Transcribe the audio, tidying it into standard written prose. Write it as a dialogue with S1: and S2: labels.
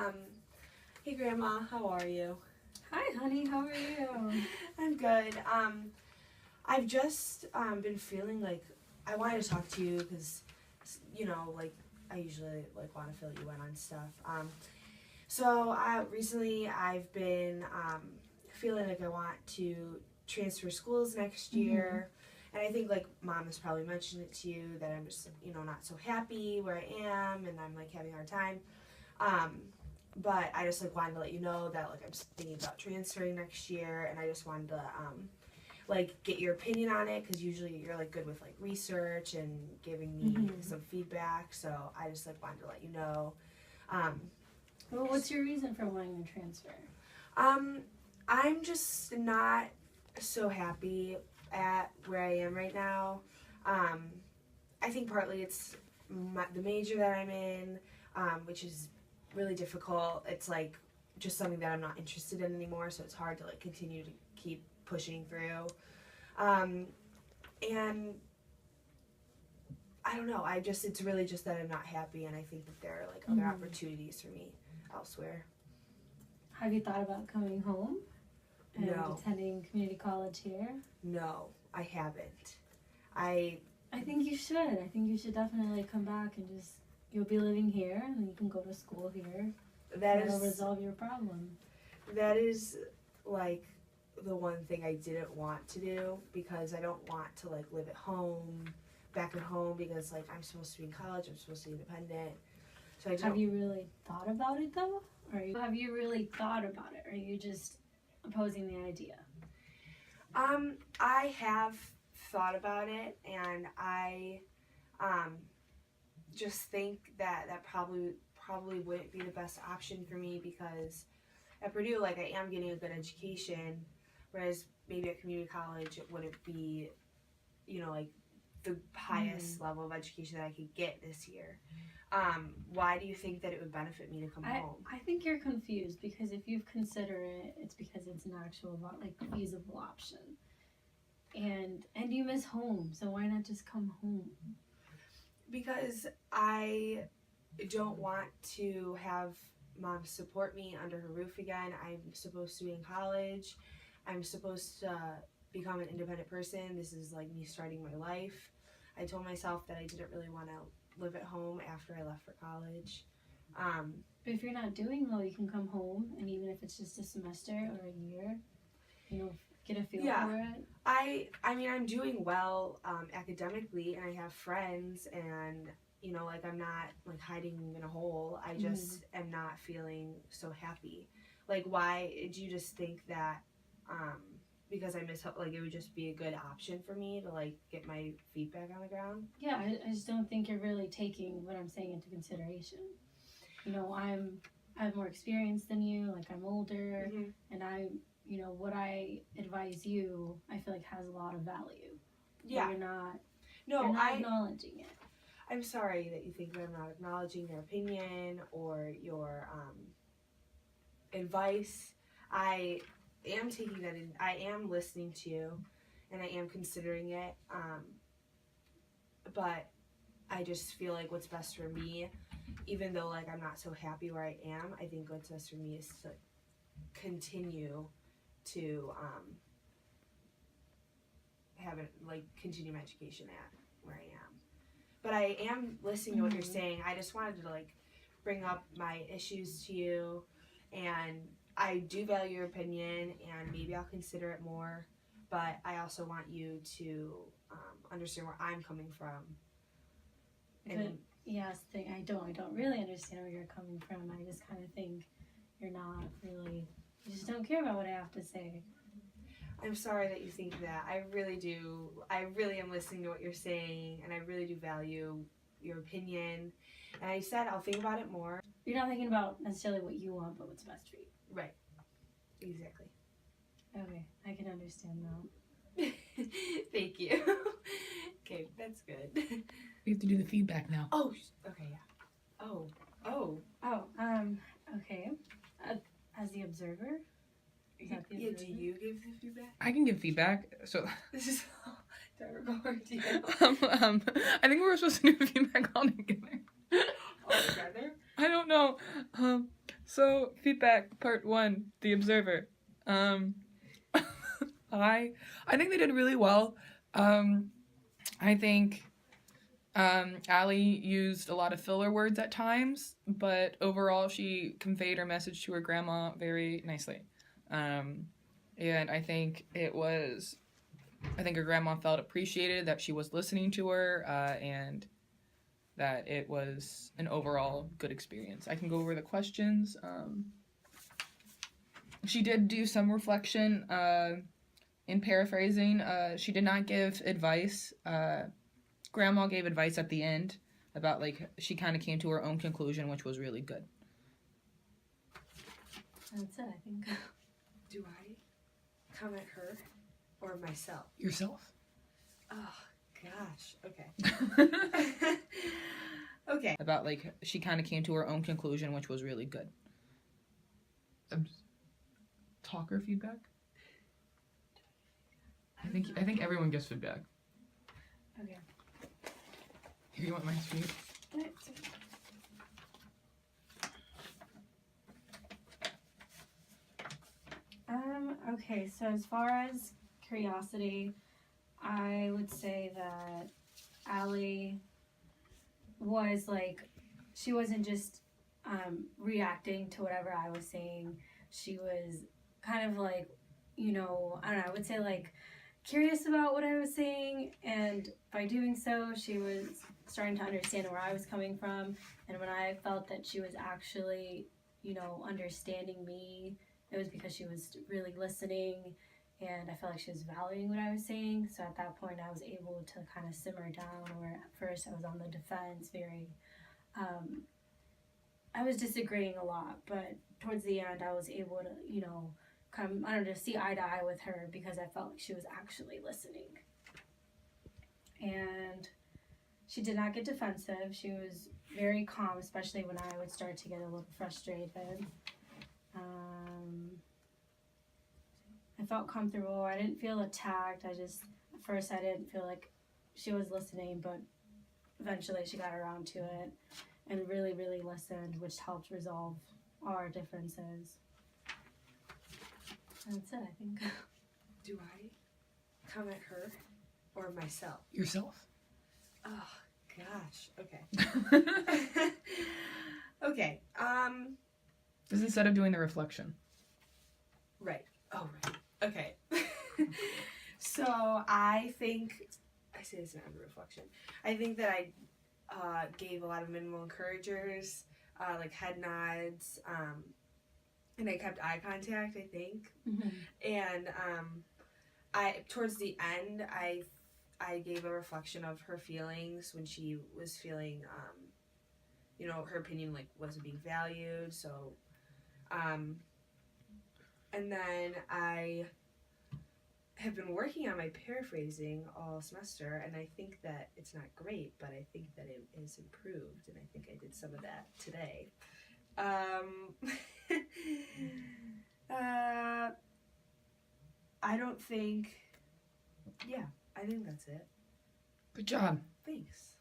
S1: Um, hey Grandma, how are you?
S2: Hi, honey. How are you?
S1: I'm good. I've just been feeling like I wanted to talk to you because, like I usually like want to fill you in on stuff. Recently I've been feeling like I want to transfer schools next year. And I think like Mom has probably mentioned it to you that I'm just not so happy where I am and I'm like having a hard time. But I just like wanted to let you know that like I'm thinking about transferring next year, and I just wanted to like get your opinion on it because usually you're like good with like research and giving me some feedback. So I just like wanted to let you know.
S2: Well, what's your reason for wanting to transfer?
S1: I'm just not so happy at where I am right now. I think partly it's the major that I'm in, which is really difficult. It's like just something that I'm not interested in anymore, so it's hard to like continue to keep pushing through. And I don't know, it's really just that I'm not happy, and I think that there are like other opportunities for me elsewhere.
S2: Have you thought about coming home and
S1: No.
S2: attending community college here?
S1: No, I haven't.
S2: I think you should. I think you should definitely come back and you'll be living here and then you can go to school here. That'll resolve your problem.
S1: That is like the one thing I didn't want to do because I don't want to like live back at home because like I'm supposed to be in college, I'm supposed to be independent. So I don't.
S2: Have you really thought about it though? Have you really thought about it? Or are you just opposing the idea?
S1: I have thought about it, and I just think that probably wouldn't be the best option for me because at Purdue, like I am getting a good education, whereas maybe at community college it wouldn't be, like the highest level of education that I could get this year. Why do you think that it would benefit me to come home?
S2: I think you're confused because if you've considered it, it's because it's an actual like feasible option. And you miss home, so why not just come home?
S1: Because I don't want to have Mom support me under her roof again. I'm supposed to be in college. I'm supposed to become an independent person. This is like me starting my life. I told myself that I didn't really want to live at home after I left for college.
S2: But if you're not doing well, you can come home, and even if it's just a semester or a year, get a feel for it.
S1: I mean, I'm doing well academically, and I have friends, and like I'm not like hiding in a hole. I just am not feeling so happy. Like, why did you just think that? Because I miss like it would just be a good option for me to like get my feet back on the ground.
S2: Yeah, I just don't think you're really taking what I'm saying into consideration. I have more experience than you. Like I'm older, and what I advise you, I feel like has a lot of value.
S1: Yeah,
S2: you're not acknowledging it.
S1: I'm sorry that you think that I'm not acknowledging your opinion or your advice. I am taking that in. I am listening to you, and I am considering it. But I just feel like what's best for me, even though like I'm not so happy where I am, I think what's best for me is to continue to continue my education at where I am. But I am listening to what you're saying. I just wanted to like bring up my issues to you, and I do value your opinion, and maybe I'll consider it more. But I also want you to understand where I'm coming from.
S2: And yes, I don't really understand where you're coming from. I just kind of think you just don't care about what I have to say.
S1: I'm sorry that you think that. I really do. I really am listening to what you're saying, and I really do value your opinion. And I said I'll think about it more.
S2: You're not thinking about necessarily what you want, but what's best for you.
S1: Right. Exactly.
S2: Okay, I can understand now.
S1: Thank you. Okay, that's good.
S3: We have to do the feedback now.
S1: Oh, okay, yeah.
S2: Okay. As the observer?
S1: Yeah, do you give the feedback?
S3: I can give feedback. So
S1: This is do I record you?
S3: I think we were supposed to do feedback all together.
S1: All together?
S3: I don't know. So, feedback part 1, The Observer. I think they did really well. I think Allie used a lot of filler words at times, but overall she conveyed her message to her grandma very nicely. And I think her grandma felt appreciated, that she was listening to her, and that it was an overall good experience. I can go over the questions. She did do some reflection. In paraphrasing, she did not give advice. Grandma gave advice at the end about, like, she kind of came to her own conclusion, which was really good.
S2: That's it, I think.
S1: Do I comment her or myself?
S3: Yourself.
S1: Oh, gosh. Okay. Okay.
S3: About, like, she kind of came to her own conclusion, which was really good. Talker feedback? I think everyone gives feedback.
S2: Okay.
S3: Here, you want my sheet?
S2: Okay, so as far as curiosity, I would say that Allie was like, she wasn't just reacting to whatever I was saying. She was kind of like, I don't know, I would say like curious about what I was saying, and by doing so, she was starting to understand where I was coming from. And when I felt that she was actually, understanding me, it was because she was really listening, and I felt like she was valuing what I was saying. So at that point, I was able to kind of simmer down, where at first I was on the defense, I was disagreeing a lot, but towards the end, I was able to, come, see eye to eye with her, because I felt like she was actually listening. And she did not get defensive. She was very calm, especially when I would start to get a little frustrated. I felt comfortable. I didn't feel attacked. At first I didn't feel like she was listening, but eventually she got around to it and really, really listened, which helped resolve our differences. That's it, I think.
S1: Do I comment her or myself?
S3: Yourself.
S1: Oh, gosh. Okay. Okay.
S3: This is instead of doing the reflection.
S1: Right. Oh, right. Okay. So I think, I say this in under reflection, I think that I gave a lot of minimal encouragers, like head nods, and I kept eye contact, I think.
S2: Mm-hmm.
S1: And towards the end, I gave a reflection of her feelings when she was feeling, her opinion like wasn't being valued. So, and then I have been working on my paraphrasing all semester, and I think that it's not great, but I think that it is improved, and I think I did some of that today. I don't think, I think that's it.
S3: Good job.
S1: Thanks.